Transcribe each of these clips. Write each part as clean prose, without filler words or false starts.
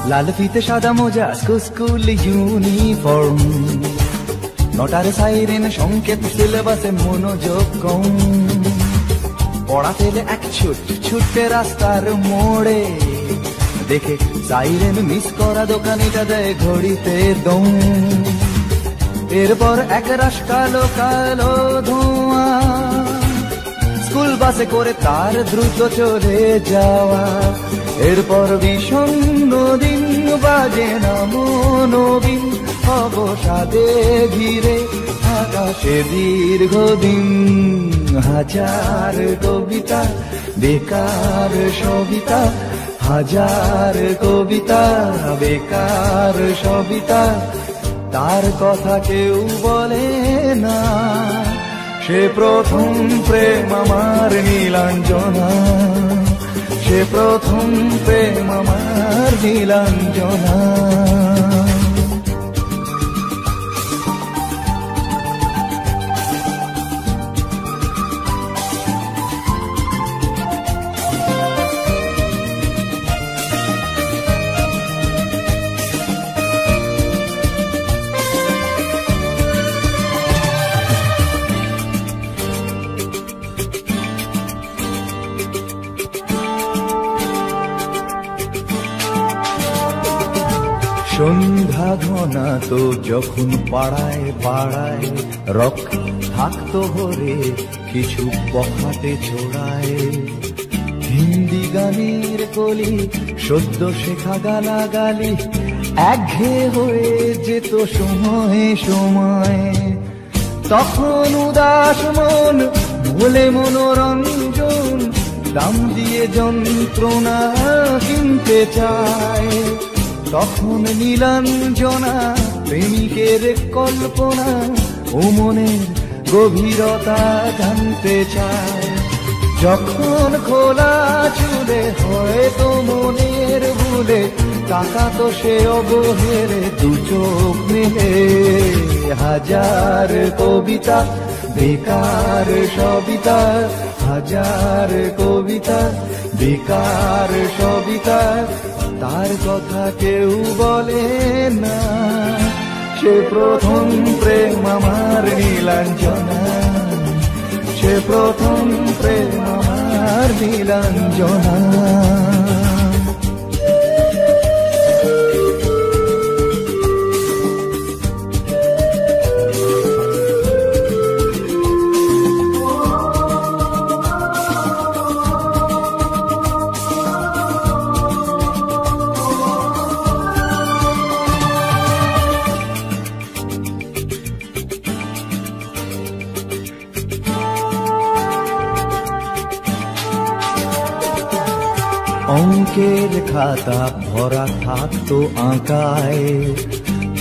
লাল ফিতে সাদা মোজা স্কুল ইউনিফর্ম, নটার সাইরেন সংকেত সিলেবাসে মনোযোগ কম। পড়া ফেলে এক ছুটে রাস্তার মোড়ে, দেখে সাইরেন মিস করা দোকানিটা দেয় ঘড়িতে দম। এরপর এক রাশ কালো কালো ধোঁয়া, স্কুল বাসে করে তার দ্রুত চলে যাওয়া। এরপর বিষণ্ণ দিন বাজে না মনোবিন, অবসাদে ঘিরে আকাশে দীর্ঘদিন। হাজার কবিতা বেকার সবিতা, হাজার কবিতা বেকার সবিতা, তার কথা কেউ বলে না। সে প্রথম প্রেম আমার নীলাঞ্জনা, সে প্রথম প্রেম আমার নীলাঞ্জনা। সন্ধ্যা ঘনা তো যখন পাড়ায় পাড়ায় রক থাকতো ভরে কিছু পখাটে ছোড়ায়। হিন্দি গানের কলি সদ্য শেখা গালাগালি একঘেয়ে হয়ে যেত সময়ে সময়ে। তখন উদাস মন ভোলে মনোরঞ্জন, দাম দিয়ে যন্ত্রণা কিনতে চায়। তখন নীলাঞ্জনা প্রেমিকের কল্পনা ও মনের গভীরতা জানতে চায়। যখন খোলা চুলে হয়তো মনের ভুলে তাকাতো সে অবহেরে দু চোখ মেলে। হাজার কবিতা বেকার সবিতা, হাজার কবিতা বেকার সবিতা, তার কথা কেউ বলে না। সে প্রথম প্রেম আমার নীলাঞ্জনা, সে প্রথম প্রেম আমার নীলাঞ্জনা। অঙ্কের খাতা ভরা থাকতো আঁকায়,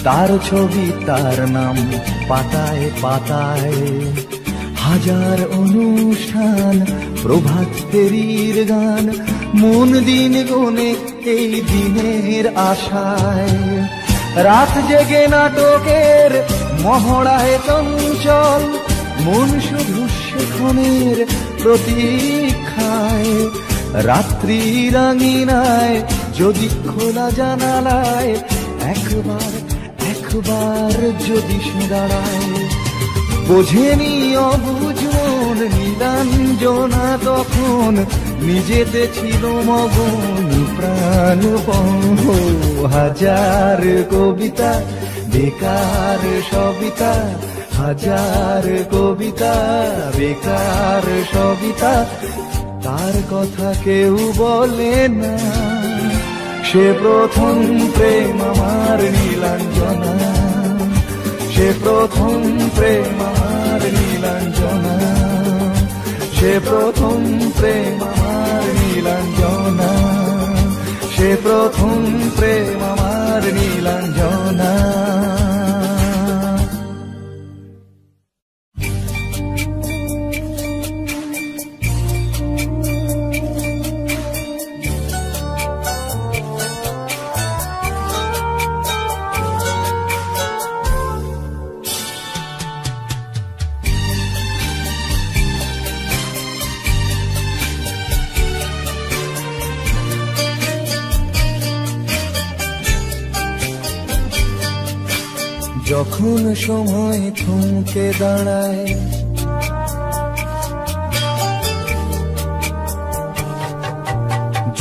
তার ছবি তার নাম পাতায় পাতায়। হাজার অনুষ্ঠান প্রভাত ফেরির গান, মন দিন গুনে এই দিনের আশায়। রাত জেগে নাটকের মহড়ায় চঞ্চল, মন শুধু সেখানের প্রতীক্ষায়। রাত্রি রাঙিনায় যদি খোলা জানালায় একবার একবার যদি সে দাঁড়ায়। বোঝেনি অবুঝ মন নীলাঞ্জনা তখন, নিজেতে ছিল মগন প্রাণপণ। হাজার কবিতা বেকার সবিতা, হাজার কবিতা, বেকার সবিতা, তার কথা কেউ বলে না। সে প্রথম প্রেম আমার নীলাঞ্জনা, সে প্রথম প্রেম আমার নীলাঞ্জনা, সে প্রথম প্রেম আমার নীলাঞ্জনা, সে প্রথম প্রেম আমার নীলাঞ্জনা। যখন সময় থমকে দাঁড়ায়,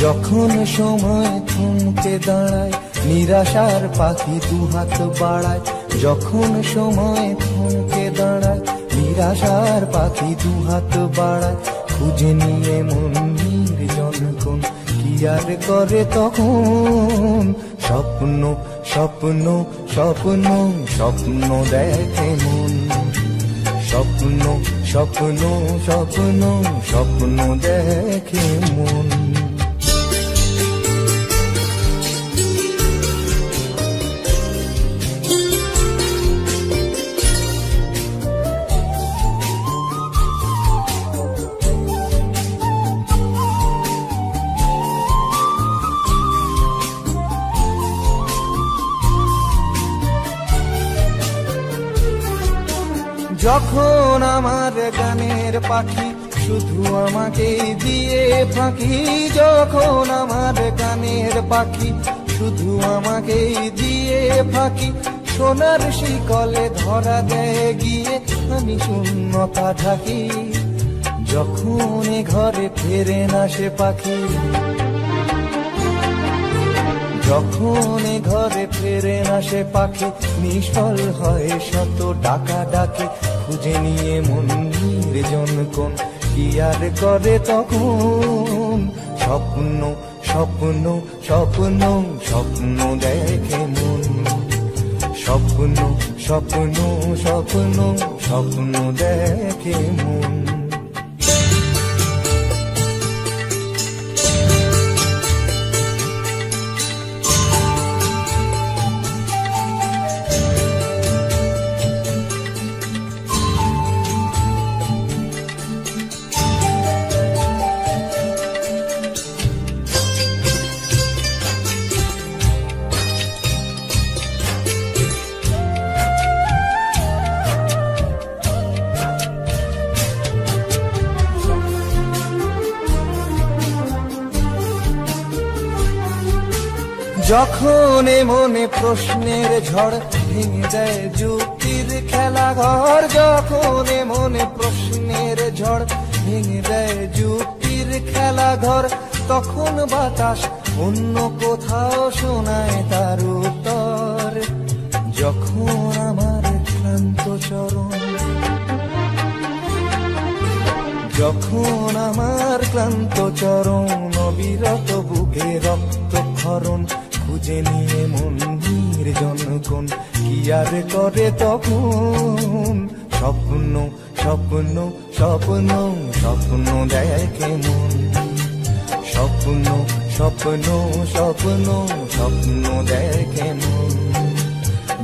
যখন সময় থমকে দাঁড়ায়, নিরাশার পাখি দুহাত বাড়ায়। যখন সময় থমকে দাঁড়ায়, নিরাশার পাখি দুহাত বাড়ায়। খুঁজে নিয়ে মন নির্জন কি আর করে তখন, স্বপ্ন স্বপ্ন স্বপ্ন স্বপ্ন দেখে মন, স্বপ্ন স্বপ্ন স্বপ্ন স্বপ্ন দেখে মন। যখন আমার গানের পাখি শুধু আমাকে দিয়ে ফাঁকি, যখন আমার গানের পাখি শুধু আমাকে দিয়ে ফাঁকি, সোনার শিকলে ধরা দেয় গিয়ে আমি শূন্যতা ঢাকি। যখন ঘরে ফেরে না সে পাখি, যখন ঘরে ফেরে না সে পাখি, নিষ্ফল হয় শত ডাকা ডাকি। খুঁজে নিয়ে মন নির্জন কোন কি আর করে তখন, স্বপ্ন স্বপ্ন স্বপ্ন স্বপ্ন দেখে মন, স্বপ্ন স্বপ্ন স্বপ্ন স্বপ্ন দেখে মন। যখন মনে প্রশ্নের ঝড় ভেঙে দেয় যুক্তির খেলা ঘর, যখন মনে প্রশ্নের ঝড় ভেঙে দেয় যুক্তির খেলা ঘর, তখন বাতাস অন্য কোথাও শোনায় তার উত্তর। যখন আমার ক্লান্ত চরণ, যখন আমার ক্লান্ত চরণ, অবিরত বুকে রক্তক্ষরণ, খুঁজে নিয়ে মন নির্জন কোন কি আর করে তখন, স্বপ্ন স্বপ্ন স্বপ্ন স্বপ্ন দেখে মন, স্বপ্ন স্বপ্ন স্বপ্ন স্বপ্ন দেখে মন।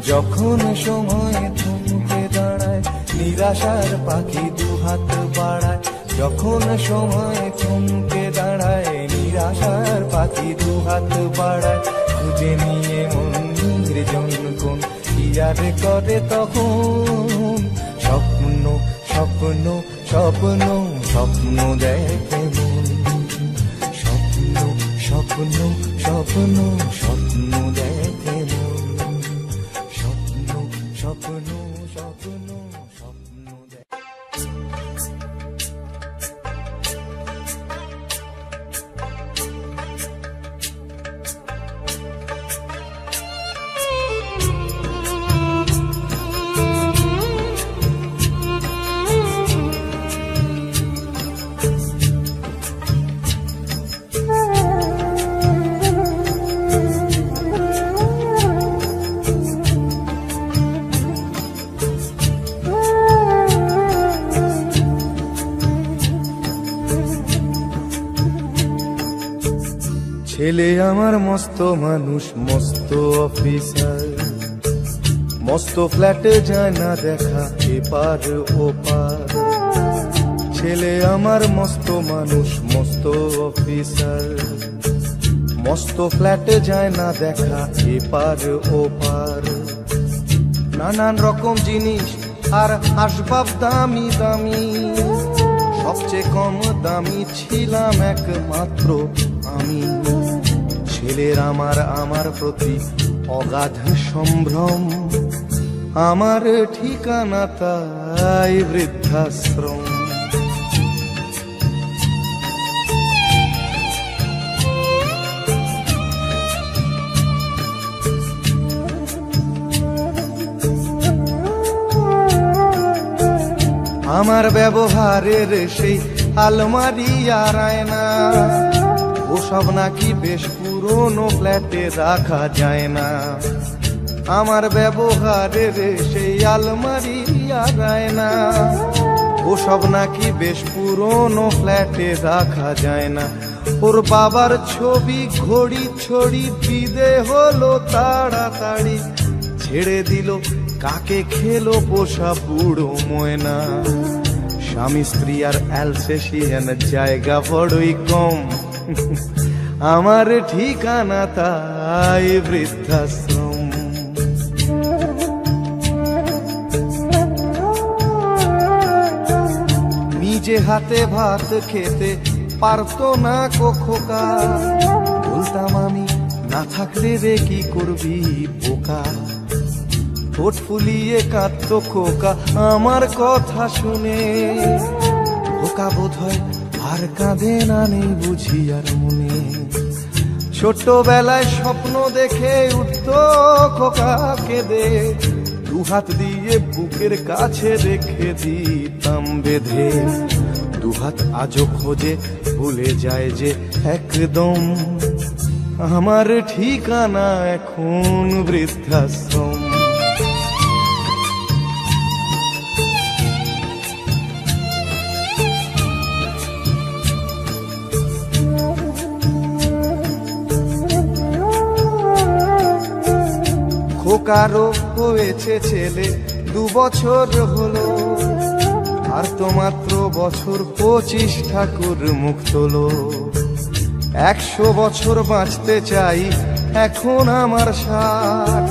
যখন সময় থমকে দাঁড়ায়, নিরাশার পাখি দুহাত বাড়ায়। যখন সময় থমকে দাঁড়ায়, নিরাশার পাখি দুহাত বাড়ায়। খুঁজে নিয়ে মন নির্জন কোন কি আর করে তখন, স্বপ্ন স্বপ্ন স্বপ্ন স্বপ্ন দেখে মন, স্বপ্ন স্বপ্ন স্বপ্ন স্বপ্ন দেখে মন, স্বপ্ন স্বপ্ন স্বপ্ন স্বপ্ন দেখে। ছেলে আমার মস্ত মানুষ, মস্ত অফিসার, মস্ত ফ্ল্যাটে যায় না দেখা এপার ওপার। ছেলে আমার মস্ত মানুষ, মস্ত অফিসার, মস্ত ফ্ল্যাটে যায় না দেখা এপার ওপার। নানান রকম জিনিস আর আসবাব দামি দামি, সবচেয়ে কম দামি ছিলাম একমাত্র আমি। ছেলের আমার প্রতি অগাধ সম্ভ্রম, আমার ঠিকানা তাই বৃদ্ধাশ্রম। আমার ব্যবহারের সেই আলমারি আর আয়না, ওসব নাকি বেশ পুরনো ফ্ল্যাটে রাখা যায় না। আমার ব্যবহারের সেই আলমারি আর আয়না, ওসব নাকি বেশ পুরনো ফ্ল্যাটে রাখা যায় না। ওর বাবার ছবি ঘড়ি ছড়ি বিদে হলো তাড়াতাড়ি, ছেড়ে দিল কাকে খেলো পোষা বুড়ো ময়না। স্বামী স্ত্রী আর অ্যালসেশিয়ান জায়গা বড়ই কম, আমার ঠিকানা তাই বৃদ্ধাশ্রম। নিজে হাতে ভাত খেতে পারতো না খোকা, বলতাম আমি না থাকলে রে কি করবি বোকা। ঠোঁট ফুলিয়ে কাঁদতো খোকা আমার কথা শুনে, খোকা বোধ হয় আর কাঁদে না, নেই বুঝি আর মনে। ছোট্টবেলায় স্বপ্ন দেখে উঠতো খোকা কেঁদে, দুহাত দিয়ে বুকের কাছে রেখে দিতাম বেঁধে। দুহাত আজও খোঁজে ভুলে যায় যে একদম, আমার ঠিকানা এখন বৃদ্ধাশ্রম। খোকারও হয়েছে ছেলে 2 বছর হলো, আর তো মাত্র বছর 25 ঠাকুর মুখ তোলো। 100 বছর বাঁচতে চাই এখন আমার 60,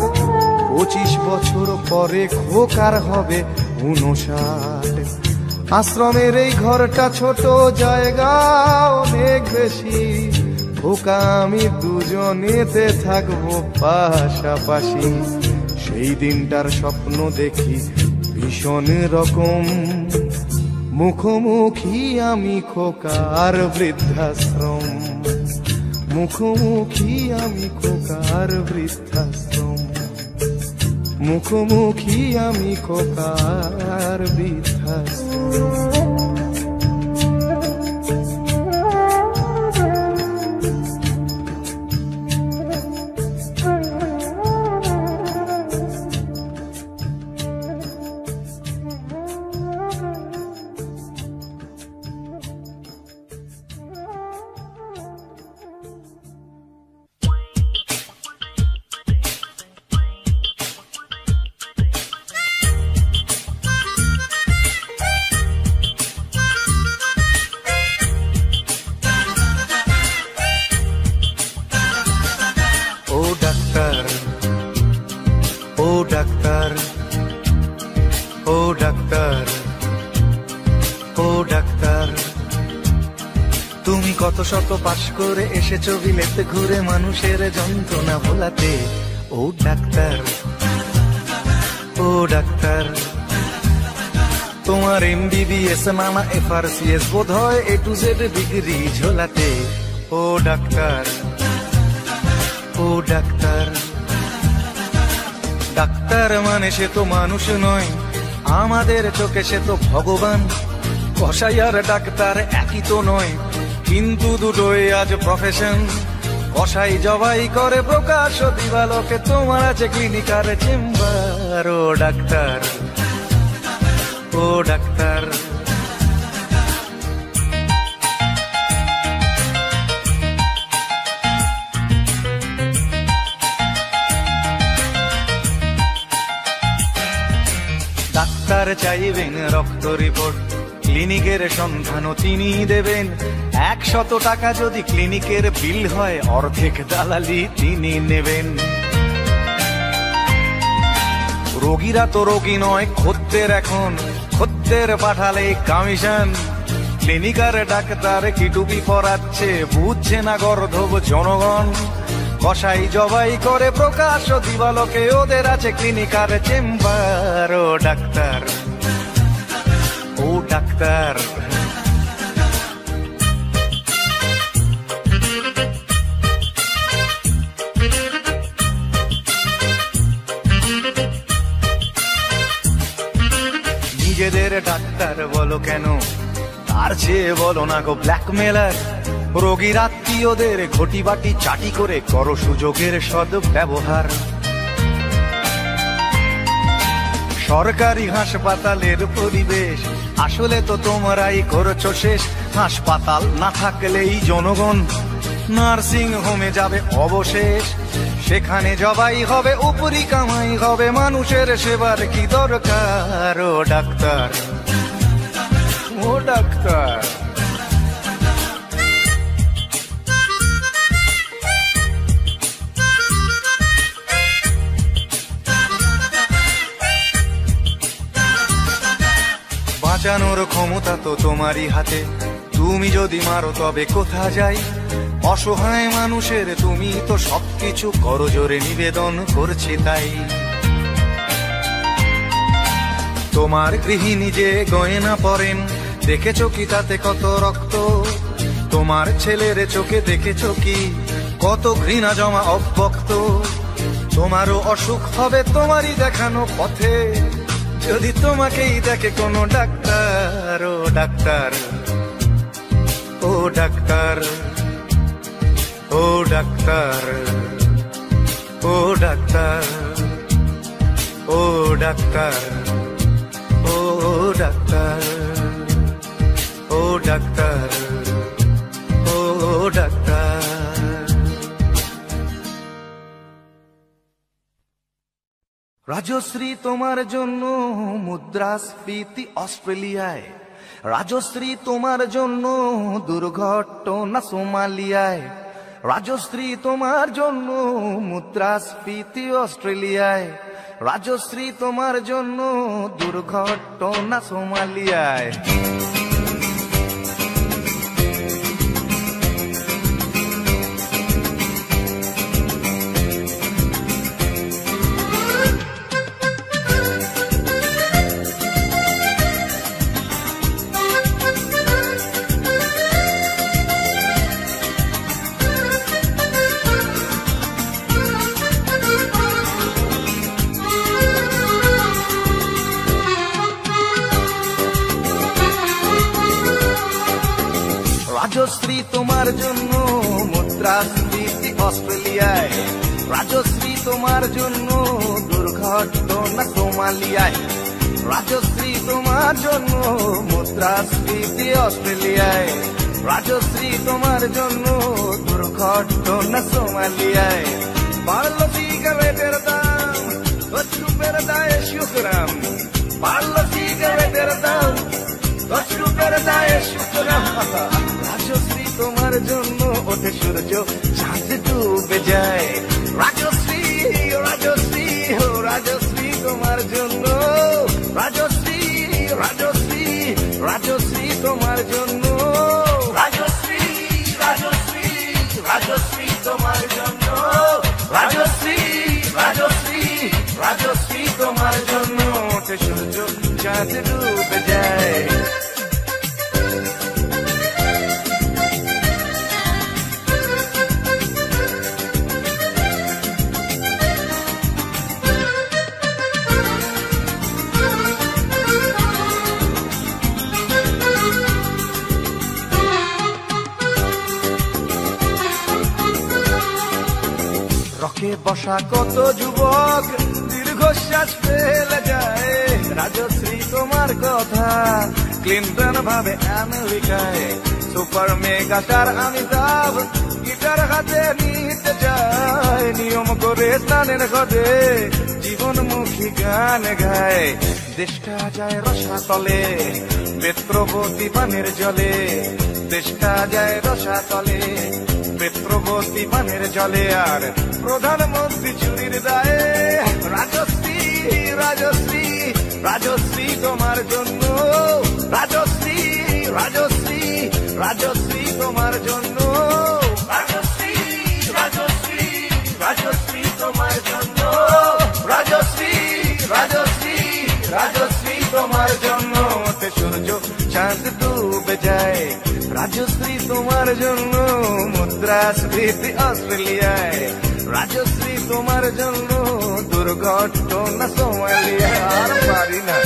25 বছর পরে খোকার হবে 59। আশ্রমের এই ঘরটা ছোট, জায়গা অনেক বেশি, খোকা আমি দুজনেতে থাকবো পাশাপাশি। সেই দিনটার স্বপ্ন দেখি ভীষণ রকম, মুখোমুখি আমি খোকার বৃদ্ধাশ্রম। মুখোমুখি আমি খোকার বৃদ্ধাশ্রম, মুখোমুখি আমি খোকার বৃদ্ধাশ্রম। তুমি কত শত পাশ করে এসেছো বিলেতে ঘুরে মানুষের যন্ত্রণা ভোলাতে। ও ডাক্তার, ও ডাক্তার, তোমার MBBS নানা FRCS বোধ হয় A to Z ডিগ্রি ঝোলাতে। ও ডাক্তার, ও ডাক্তার, ডাক্তার মানে সে তো মানুষ নয়, আমাদের চোখে সে তো ভগবান। কসাই আর ডাক্তার একই তো নয়, কিন্তু দুটোই আজ প্রফেশন। কসাই জবাই করে প্রকাশ দিবালোকে, তোমার আছে ক্লিনিকার চেম্বার। ও ডাক্তার, ও ডাক্তার, ডাক্তার চাইবেন রক্ত রিপোর্ট, ক্লিনিকের সন্ধানও তিনি দেবেন। 100 টাকা যদি ক্লিনিকের বিল হয়, অর্ধেক দালালি তিনি নেবেন। রোগীরা তো রোগী নয় খদ্দের, এখন খদ্দের পাঠালে কমিশন। ক্লিনিকার ডাক্তার কি টুপি পরাচ্ছে, বুঝছে না গর্ধব জনগণ। কসাই জবাই করে প্রকাশ দিবালোকে, ওদের আছে ক্লিনিকার চেম্বার। ও ডাক্তার, ও ডাক্তার, নিজেদের ডাক্তার বলো কেন, তার চেয়ে বলো না গো ব্ল্যাকমেলার। রোগীর আত্মীয়দের ঘটি বাটি চাটি করে করো সুযোগের সদ্ব্যবহার। সরকারি হাসপাতালের পরিবেশ আসলে তো তোমরাই করছো শেষ। হাসপাতাল না থাকলেই জনগণ নার্সিং হোমে যাবে অবশেষ। সেখানে জবাই হবে, উপরি কামাই হবে, মানুষের সেবার কি দরকার। ও ডাক্তার, ও ডাক্তার, বাঁচানোর ক্ষমতা তো তোমারই হাতে, তুমি যদি মারো তবে কোথা যাই। অসহায় মানুষের তুমি তো সবকিছু করজোরে নিবেদন করছে তাই। তোমার গৃহিণী যে গয়না পরেন, দেখেছো কি তাতে কত রক্ত? তোমার ছেলের চোখে দেখেছো কি কত ঘৃণা জমা অব্যক্ত? তোমারও অসুখ হবে তোমারই দেখানো পথে, যদি তোমাকেই দেখে কোনো ডাক্তার। ও ডাক্তার, ও ডাক্তার, ও ডাক্তার, ও ডাক্তার, ও ডাক্তার, ও ডাক্তার, ও ডাক্তার, ও ডাক্তার। রাজশ্রী তোমার জন্য মুদ্রাস্ফীতি অস্ট্রেলিয়ায়, রাজশ্রী তোমার জন্য দুর্ঘটনা সোমালিয়ায়, রাজশ্রী তোমার জন্য মুদ্রাস্ফীতি অস্ট্রেলিয়ায়, রাজশ্রী তোমার জন্য দুর্ঘটনা সোমালিয়ায়। রাজশ্রী তোমার জন্য মুদ্রাস্ফীতি অস্ট্রেলিয়ায়, রাজশ্রী তোমার জন্য দুর্ঘটনা সোমালিয়ায়, রাজশ্রী তোমার জন্য মুদ্রাস্ফীতি অস্ট্রেলিয়ায়, রাজশ্রী তোমার জন্য দুর্ঘটনা সোমালিয়ায়। বাড়লো সিগারেটের দাম, 10 রুপির দায়ে শুকরাম, বাড়লো সিগারেটের দাম, 10 রুপির দায়ে শুকরাম। রাজশ্রী তোমার জন্য ওঠে সূর্য, চাঁদ ডুবে যায়। রাজশ্রী, রাজশ্রী, ও রাজশ্রী তোমার জন্য, রাজশ্রী, রাজশ্রী, রাজশ্রী তোমার জন্য, রাজশ্রী, রাজশ্রী, রাজশ্রী তোমার জন্য, রাজশ্রী, রাজশ্রী, রাজশ্রী তোমার জন্য ওঠে সূর্য, চাঁদ ডুবে যায়। রকে বসা কত যুবক দীর্ঘশ্বাস ফেলে যায়। রাজশ্রী তোমার কথা ক্লিন্টন ভাবে আমেরিকায়, super mega star Amitabh guitar হাতে নিতে যায়। নিয়ম করে স্নানের ঘটে জীবনমুখী গান গায়, দেশটা যায় রসাতলে পেত্রবতী পানের জলে, দেশটা যায় রসাতলে পেত্রবতী পানের জলে। আর প্রধানমন্ত্রী চুরির দায়ে রাজশ্রী রাজশ্রী রাজশ্রী তোমার জন্য, রাজশ্রী রাজশ্রী রাজশ্রী তোমার জন্য, রাজশ্রী রাজশ্রী রাজশ্রী তোমার জন্য, রাজশ্রী রাজশ্রী রাজশ্রী তোমার জন্য। সূর্য চাঁদ ডুবে যায় রাজশ্রী তোমার জন্য, মুদ্রাস্ফীতি অস্ট্রেলিয়ায় রাজশ্রী তোমার জন্য, দুর্ঘটনা সোমালিয়া। আর পারি না।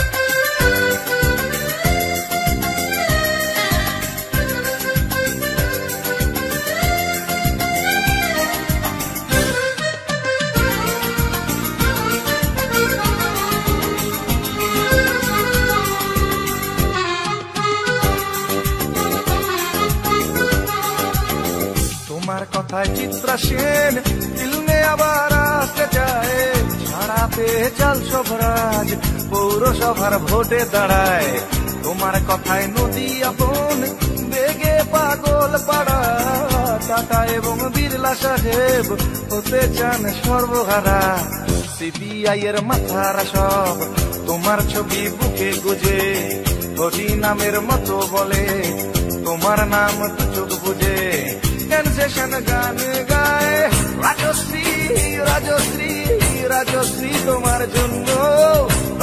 তোমার কথায় চিত্রা সেন ফিল্মে আবার আসতে চায়, ছাড়া পেয়ে চাল সভরাজ পৌরসভার ভোটে দাঁড়ায়। তোমার কথায় নদী আপন বেগে পাগল পাড়া, টাটা এবং বিড়লা সাহেব হতে চান সর্বহারা। সিবিআই এর মাথারা সব তোমার ছবি বুকে গুজে, হরি নামের মতো বলে তোমার নাম দু চোখ বুঝে। সেশন গান গায় রাজশ্রী রাজশ্রী রাজশ্রী তোমার জন্য,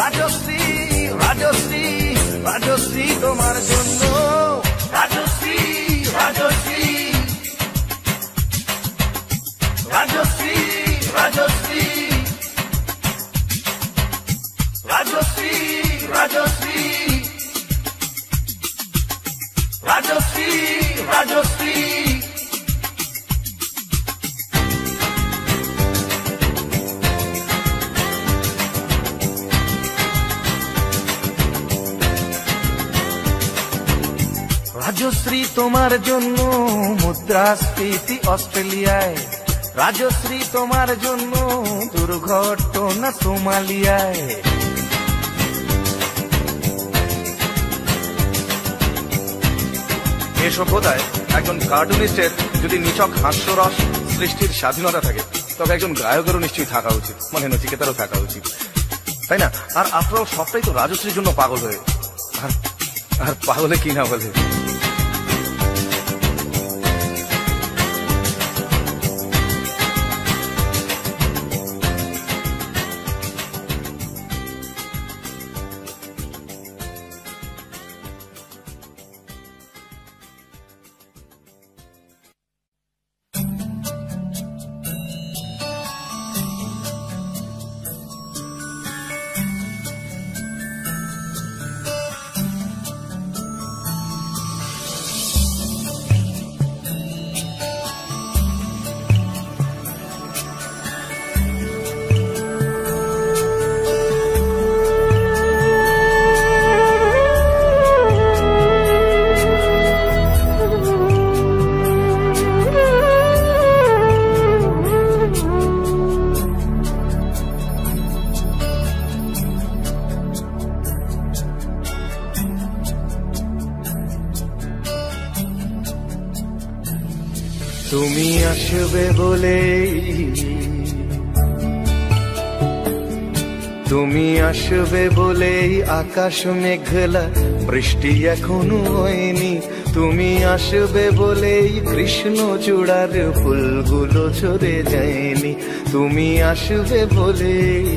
রাজশ্রী রাজশ্রী রাজশ্রী তোমার জন্য, রাজশ্রী রাজশ্রী রাজশ্রী রাজশ্রী রাজশ্রী রাজশ্রী রাজশ্রী রাজশ্রী। রাজশ্রী তোমার জন্য মুদ্রাস্ফীতি অস্ট্রেলিয়ায়, রাজশ্রী তোমার জন্য দুর্ঘটনা সোমালিয়ায়। এ সভ্যতায় একজন কার্টুনিস্টের যদি নিছক হাস্যরস সৃষ্টির স্বাধীনতা থাকে, তবে একজন গায়কেরও নিশ্চয়ই থাকা উচিত, মানে নচিকেতারও থাকা উচিত, তাই না? আর আপনারাও সবটাই তো রাজশ্রীর জন্য পাগল হয়ে, আর পাগলে কি না বলে। তুমি আসবে বলেই, তুমি আসবে বলেই আকাশ মেঘলা, বৃষ্টি এখনো হয়নি। তুমি আসবে বলেই কৃষ্ণচূড়ার ফুলগুলো ঝরে যায়নি। তুমি আসবে বলেই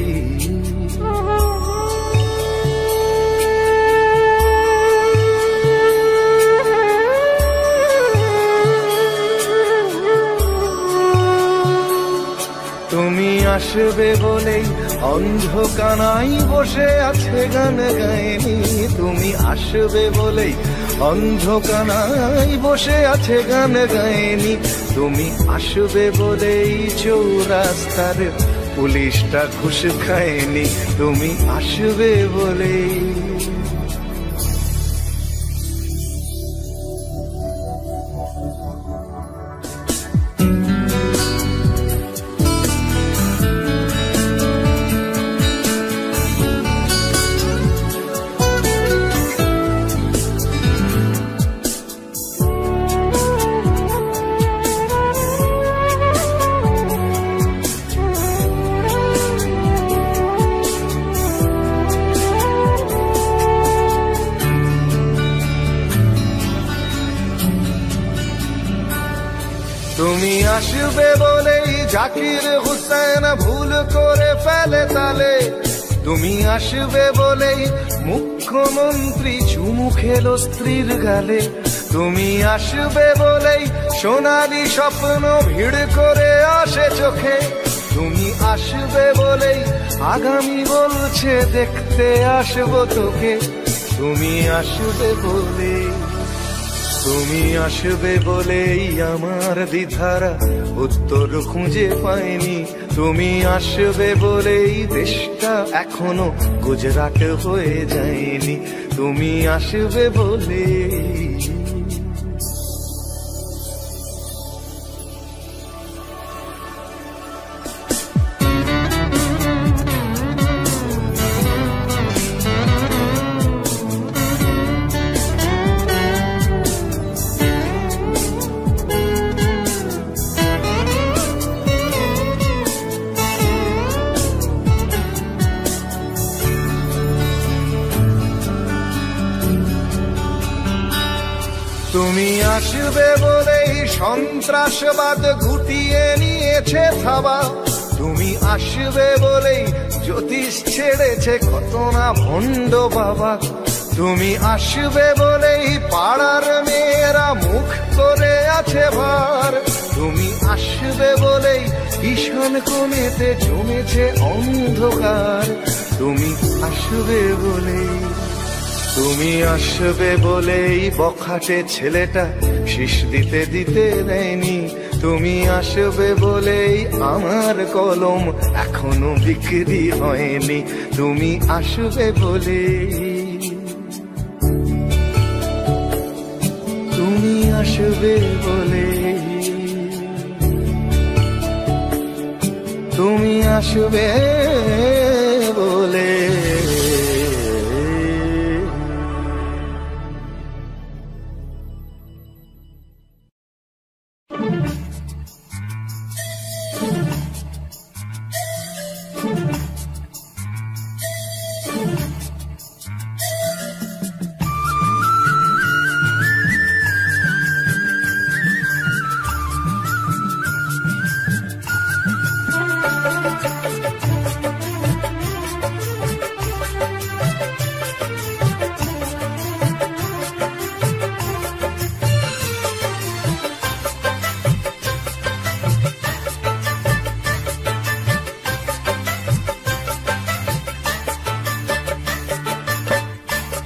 তুমি আসবে বলেই অন্ধকানাই বসে আছে গান গায়নি। তুমি আসবে বলেই অন্ধকানাই বসে আছে গান গায়নি। তুমি আসবে বলেই চৌরাস্তার পুলিশটা ঘুষ খায়নি। তুমি আসবে বলেই আসবে বলেই জাকির হুসেন ভুল করে ফেলে তালে, তুমি আসবে বলেই মুখ্যমন্ত্রী চুমু খেলো স্ত্রীর গালে, তুমি আসবে বলেই সোনালি স্বপ্ন ভিড় করে আসে চোখে, তুমি আসবে বলেই আগামী বলছে দেখতে আসবো তোকে, তুমি আসবে বলে, তুমি আসবে বলেই আমার দ্বিধারা উত্তর খুঁজে পাইনি, তুমি আসবে বলেই দেশটা এখনো গুজরাট হয়ে যায়নি, তুমি আসবে বলে। তুমি আসবে বলেই সন্ত্রাসবাদ গুটিয়ে নিয়েছে থাবা, তুমি আসবে বলেই জ্যোতিষ ছেড়েছে কত না ভণ্ড বাবা, তুমি আসবে বলেই পাড়ার মেয়েরা মুখ করে আছে ভার, তুমি আসবে বলেই ঈশান কোণেতে জমেছে অন্ধকার, তুমি আসবে বলেই, তুমি আসবে বলেই বখাটে ছেলেটা শীষ দিতে দিতে দেয়নি, তুমি আসবে বলেই আমার কলম এখনো বিক্রি হয়নি, তুমি আসবে বলে, তুমি আসবে বলে, তুমি আসবে বলে।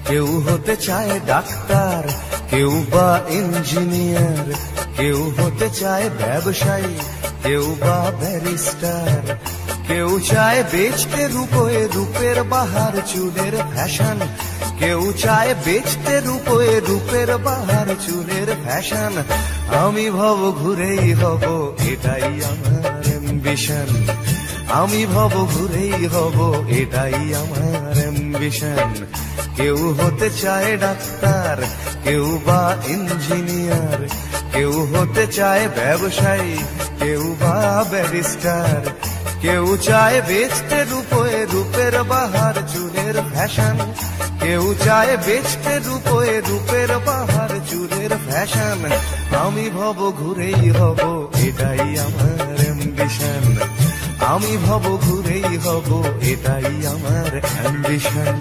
কেউ হতে চায় ডাক্তার, কেউ বা ইঞ্জিনিয়ার, কেউ হতে চায় ব্যবসায়ী, কেউ বা ব্যারিস্টার, কেউ চায় বেচতে রূপে রূপের বাহার চুলের ফ্যাশন, কেউ চায় বেচতে রূপে রূপের বাহার চুলের ফ্যাশন, আমি ভব ঘুরেই হব এটাই আমার অ্যাম্বিশন, আমি ভব ঘুরেই হব এটাই আমার অ্যাম্বিশন। কেউ হতে চায় ডাক্তার, কেউ বা ইঞ্জিনিয়ার, কেউ হতে চায় ব্যবসায়ী, কেউ বা ব্যারিস্টার, কেউ চায় বেচতে রূপে রূপের বাহার চুলের ফ্যাশন, কেউ চায় বেচতে রূপে রূপের বাহার চুলের ফ্যাশন, আমি ভব ঘুরেই হব এটাই আমার অ্যাম্বিশন, আমি ভব ঘুরেই হব এটাই আমার অ্যাম্বিশন।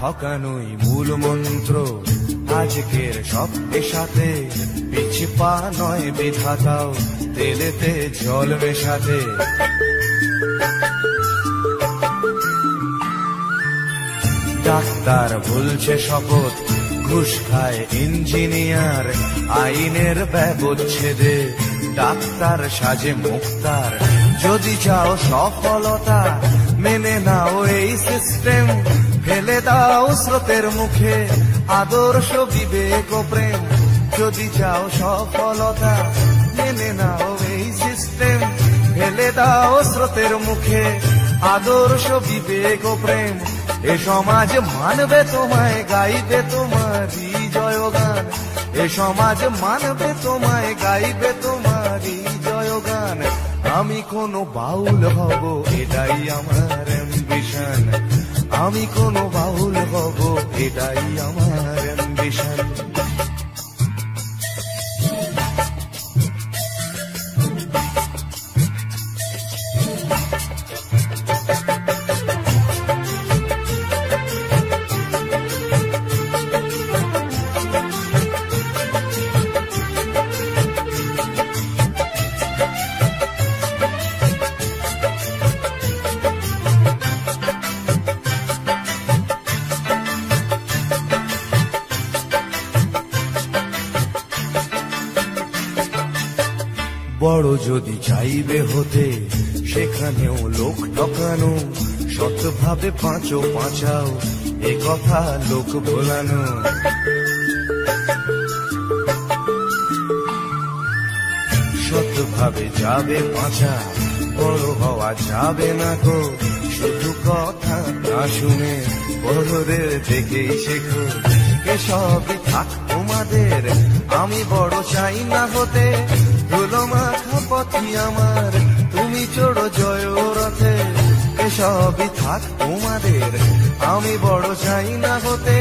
ঠকানোই মূল মন্ত্র আজকের স্বপ্নের সাথে, পিছে পা নয় বিধাতাও তেলেতে জল মেশাতে। ডাক্তার বলছে শপথ, ঘুষ খায় ইঞ্জিনিয়ার, আইনের ব্যবচ্ছেদে ডাক্তার সাজে মুক্তার। যদি চাও সফলতা মেনে নাও এই সিস্টেম, ফেলে দাও স্রোতের মুখে আদর্শ বিবেক ও প্রেম। যদি চাও সফলতা মেনে নাও এই সিস্টেম ফেলে দাও স্রোতের মুখে আদর্শ বিবেক ও প্রেম এ সমাজ মানবে তোমায় গাইবে তোমারই জয়গান এ সমাজ মানবে তোমায় গাইবে তোমারই জয়গান আমি কোনো বাউল হব এটাই আমার অ্যাম্বিশন আমি কোনো বাউল হব এটাই আমার অ্যাম্বিশন বড় যদি চাইবে হতে সেখানেও লোক ঠকানো সৎভাবে পাঁচো পাঁচাও এ কথা লোক ভোলানো সৎভাবে যাবে পাঁচা বড় হওয়া যাবে না গো শুধু কথা না শুনে বড়দের দেখেই শেখো এসবই থাক তোমাদের আমি বড় চাই না হতে ধুলো মাখা পথি আমার তুমি চড়ো জয় রথে এসবই থাক তোমাদের আমি বড় চাই না হতে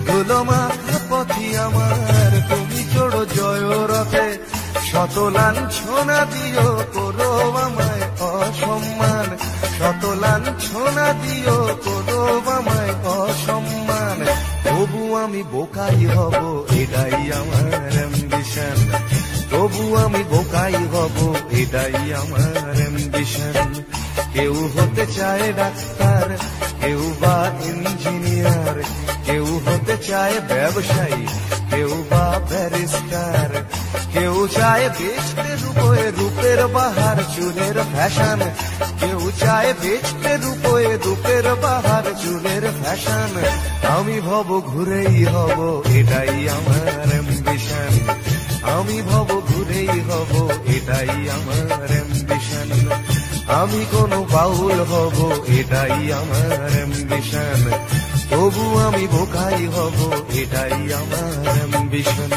ধুলো মাখা পথি আমার তুমি চড়ো জয় রথে শত লাঞ্ছনা দিও করো আমায় অসম্মান শত লাঞ্ছনা দিও করো আমায় অসম্মান তবু আমি বোকাই হব এটাই আমার অ্যাম্বিশন তবু আমি বোকাই হব এটাই আমার অ্যাম্বিশন কেউ হতে চায় ডাক্তার কেউ বা ইঞ্জিনিয়ার কেউ হতে চায় ব্যবসায়ী কেউ বা ব্যারিস্টার কেউ চায় বেচতে রূপে রূপের বাহার চুলের ফ্যাশন কেউ চায় বেচতে রূপের বাহার চুলের ফ্যাশন আমি ভব ঘুরেই হব এটাই আমার অ্যাম্বিশন আমি ভব ঘুরেই হব এটাই আমার অ্যাম্বিশন আমি কোনো বাউল হব এটাই আমার অ্যাম্বিশন তবু আমি বোকাই হব এটাই আমার অ্যাম্বিশন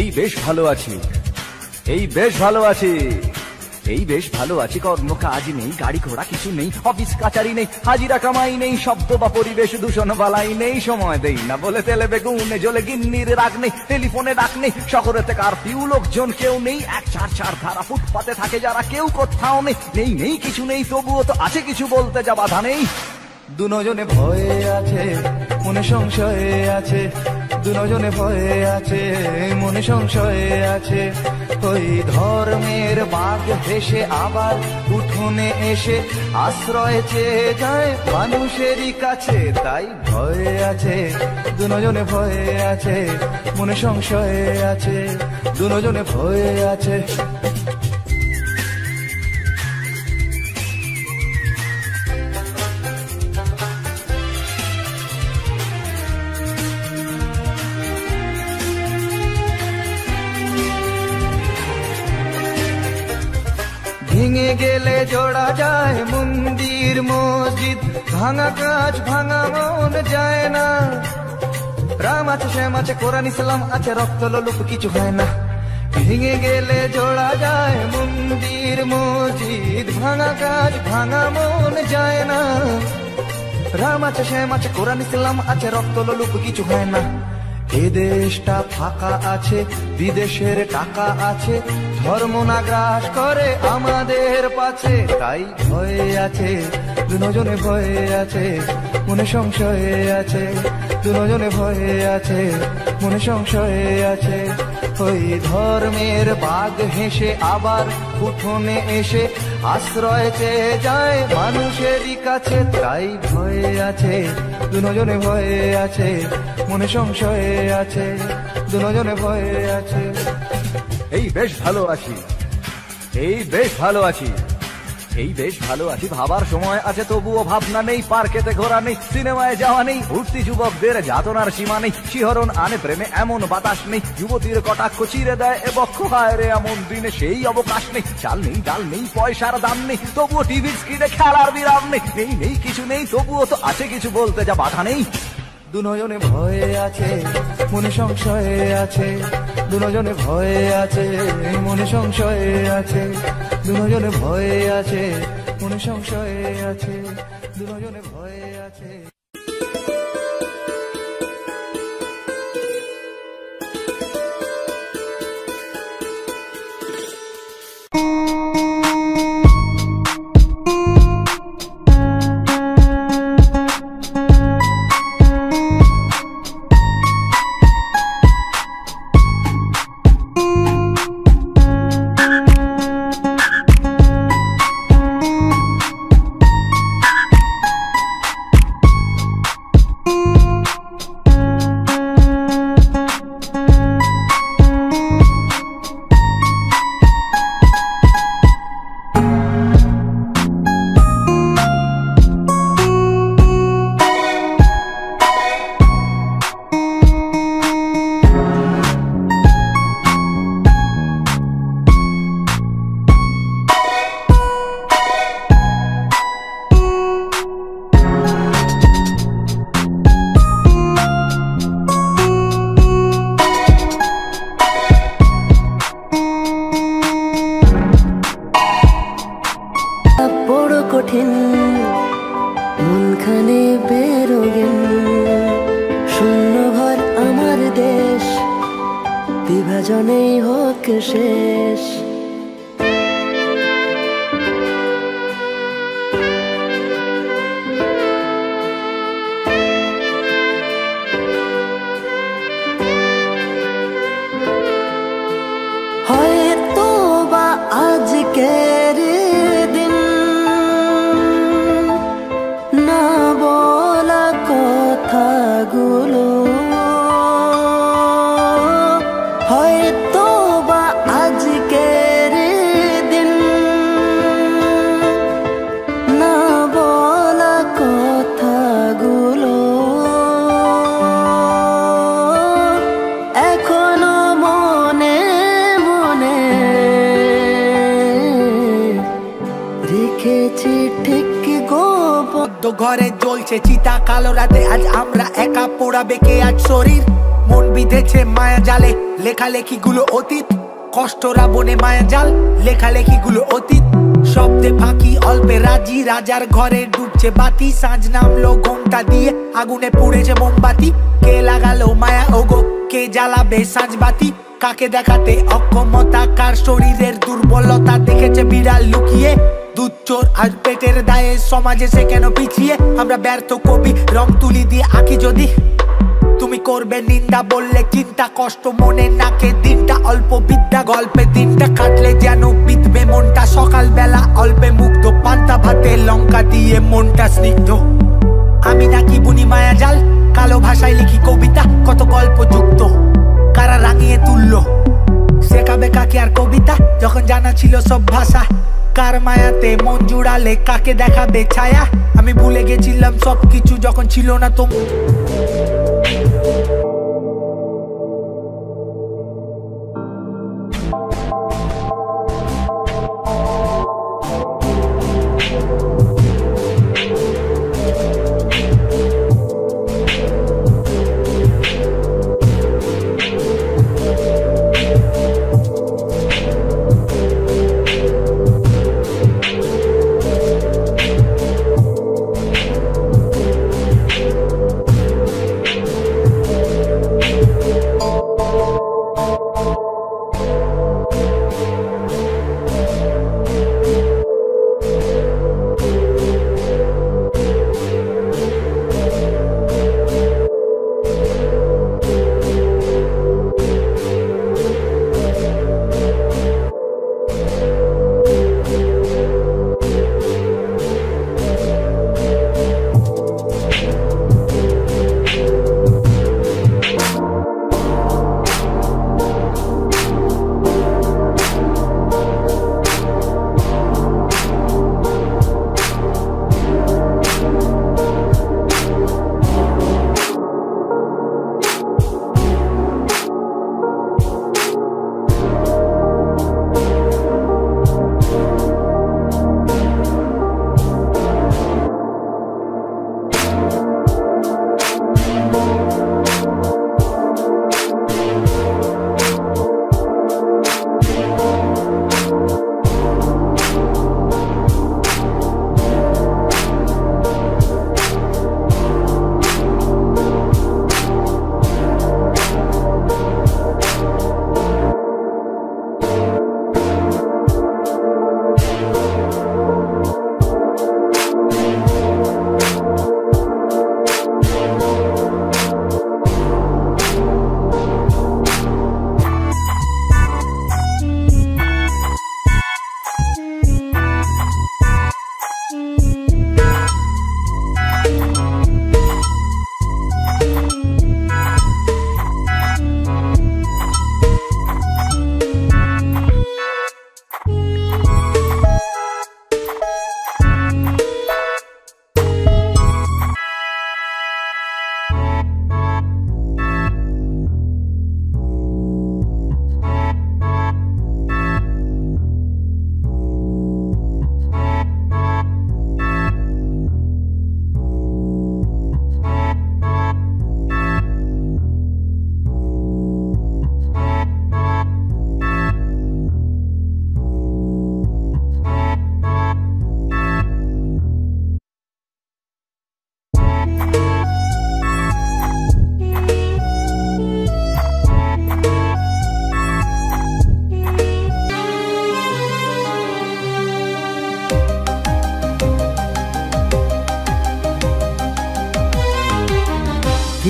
এই বেশ ভালো আছি এই বেশ ভালো আছি এই বেশ ভালো আছি কর্ম কাজ নেই গাড়ি ঘোড়া কিছু নেই অফিস কাচারি নেই হাজিরা কামাই নেই শব্দ বা পরিবেশ দূষণ বালাই নেই সময় দেই না বলে তেলে বেগুনে জ্বলে গিন্নির রাগ নেই টেলিফোনে ডাক নেই শহরেতে কারফিউ লোকজন কেউ নেই 144 ধারা ফুটপাতে থাকে যারা কেউ কোথাও নেই নেই নেই কিছু নেই তবুও তো আছে কিছু বলতে যা বাধা নেই দুজনে ভয়ে আছে মনে সংশয়ে আছে দুজনে ভয়ে আছে মনে সংশয়ে আছে ওই ধর্মের বাঘ ভেসে আবার উঠোনে এসে আশ্রয় চেয়ে যায় মানুষেরই কাছে তাই ভয়ে আছে দুজনে ভয়ে আছে মনে সংশয়ে আছে দুজনে ভয়ে আছে ভেঙে গেলে জোড়া যায় মন্দির মসজিদ ভাঙা কাজ ভাঙা মন যায় না রাম আছে শ্যাম আছে কোরআন ইসলাম আছে রক্ত লোলুপ কিছু হয় না ভেঙে গেলে জোড়া যায় মন্দির মসজিদ ভাঙা কাজ ভাঙা মন যায় না রাম আছে শ্যাম আছে কোরআন ইসলাম আছে রক্ত লোলুপ কিছু হয় না এ দেশটা ফাঁকা আছে বিদেশের টাকা আছে ধর্ম না গ্রাস করে আমাদের পাছে তাই ভয়ে আছে দুজনে ভয়ে আছে মনে সংশয়ে আছে দুজনে ভয়ে আছে মনে সংশয়ে আছে ওই ধর্মের বাঘ হেসে আবার উঠোনে এসে আশ্রয় চেয়ে যায় মানুষেরই কাছে, তাই ভয়ে আছে দুজনে, ভয়ে আছে মনে সংশয়ে আছে দুজনে, ভয়ে আছে। এই বেশ ভালো আছি, এই বেশ ভালো আছি, এই বেশ ভালো আছি, ভাবার সময় আছে তবুও ভাবনা নেই, পার্কেতে ঘোরা নেই, সিনেমায় যাওয়া নেই, উঠতি যুবকদের যাতনার সীমা নেই, শিহরণ আনে প্রেমে এমন বাতাস নেই, যুবতীর কটাক্ষ চিরে দেয় এ বক্ষ, হায় রে এমন দিনে সেই অবকাশ নেই, চাল নেই ডাল নেই পয়সার দাম নেই, তবুও টিভির স্ক্রিনে খেলার বিরাম নেই, নেই নেই কিছু নেই তবুও তো আছে কিছু বলতে যা বাধা নেই। দুজনে ভয়ে আছে মনে সংশয়ে আছে দুজনে, ভয়ে আছে মনে সংশয়ে আছে দুজনে, ভয়ে আছে মনে সংশয়ে আছে দুজনে, ভয়ে আছে। কঠিন মনখানে বেরোগেন, শূন্য ঘর আমার দেশ, বিভাজনেই হোক শেষ। হয়তো বা আজকের দিন না বলা কথাগুলো, হয়তো বা আজকের দিন না বলা কথাগুলো এখনো মনে মনে রেখেছি ঠিক গোপন। ঘরে জ্বলছে চিতা কালো রাতে, আজ আমরা একা পোড়াবে কে আজ শরীর, মন বিঁধেছে মায়া জালে, লেখালেখি গুলো অতীত, কষ্টরা বনে মায়া জাল, লেখালেখি গুলো অতীত, শব্দে ফাঁকি অল্পে রাজি, রাজার ঘরে ডুবছে বাতি, সাঁঝ নামলো ঘোমটা দিয়ে, আগুনে পুড়েছে মোমবাতি, কে লাগালো মায়া ওগো, কে জ্বালাবে সাঁঝ বাতি, কাকে দেখাতে অক্ষমতা, কার শরীরের দুর্বলতা, দেখেছে বিড়াল লুকিয়ে, দুধ চোর আজ পেটের দায়ে, সমাজে সে কেন পিছিয়ে, আমরা ব্যর্থ কবি রং তুলি দিয়ে আঁকি যদি, তুমি করবে নিন্দা বললে চিন্তা, কষ্ট মনে নাকে দিনটা, অল্প বিদ্যা গল্পে দিনটা কাটলে যেন বিধবে মনটা, সকাল বেলা অল্পে মুগ্ধ, পান্তা ভাতে লঙ্কা দিয়ে মনটা স্নিগ্ধ, আমি নাকি বুনি মায়া জাল, কালো ভাষায় লিখি কবিতা, কত গল্প যুক্ত, কারা রাঙিয়ে তুললো শেখাবে কাকে আর কবিতা, যখন জানা ছিল সব ভাষা, কার মায়াতে মন জুড়ালে কাকে দেখাবে ছায়া, আমি ভুলে গেছিলাম সবকিছু যখন ছিল না তো।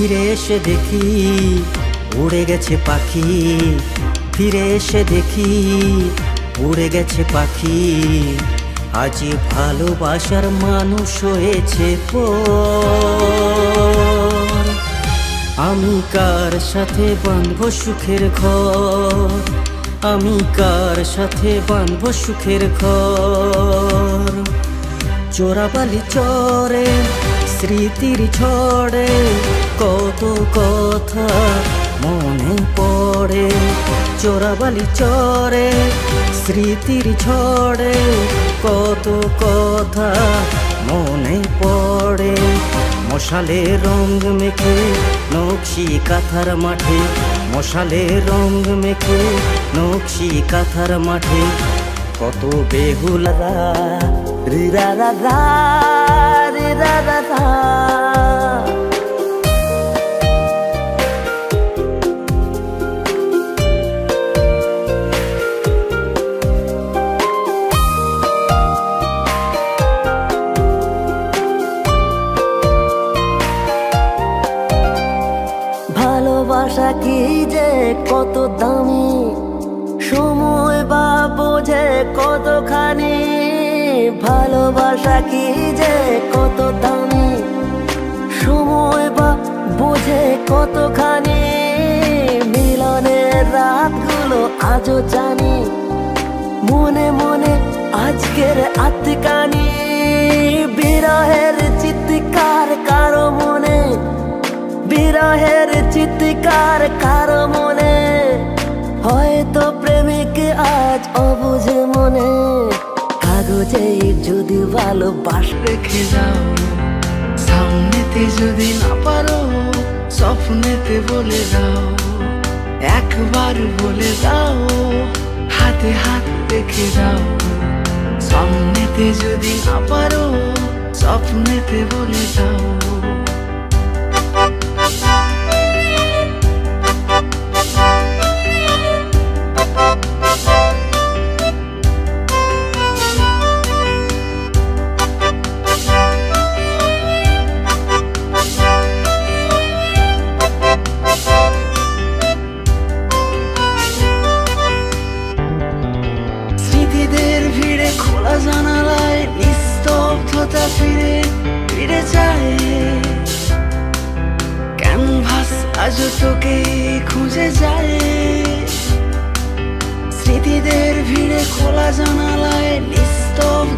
ফিরে এসে দেখি উড়ে গেছে পাখি, ফিরে এসে দেখি উড়ে গেছে পাখি। আজ ভালোবাসার মানুষ হয়েছে পর। আমি কার সাথে বাঁধবো সুখের ঘর, আমি কার সাথে বাঁধবো সুখের ঘর। চোরাবালি চরে স্মৃতির ঝড়ে কত কথা মনে পড়ে। চোরাবালি চরে স্মৃতির ঝড়ে কত কথা মনে পড়ে। মশালে রং মেখে নকশি কাঁথার মাঠে, মশালে রং মেখে নকশি কাঁথার মাঠে কত বেহুলা রি রা রা রা রি রা রা রা। ভালোবাসা কি যে কত দামি, সময় বা বোঝে কতখানি। ভালোবাসা কি যে কত দামি, সময় বা বোঝে কতখানি। মিলনের রাতগুলো আজও জানি, মনে মনে আজকের আত্মকানি। বিরহের চিৎকার কারো মনে, বিরহের চিৎকার কারো মনে। হয়তো প্রেমিক আজ অবুঝে মনে, কাগজে যদি ভালোবাসা রেখে যাও। সামনেতে যদি না পারো স্বপ্নেতে বলে দাও, একবার বলে দাও, হাতে হাত রেখে দাও। সামনেতে যদি না পারো স্বপ্নেতে বলে দাও। স্মৃতিদের ভিড়ে খোলা জানালায় নিস্তব্ধতা ফিরে ফিরে যায়। ক্যানভাস আজ তোকে খুঁজে যায়। স্মৃতিদের ভিড়ে খোলা জানালায় নিস্তব্ধ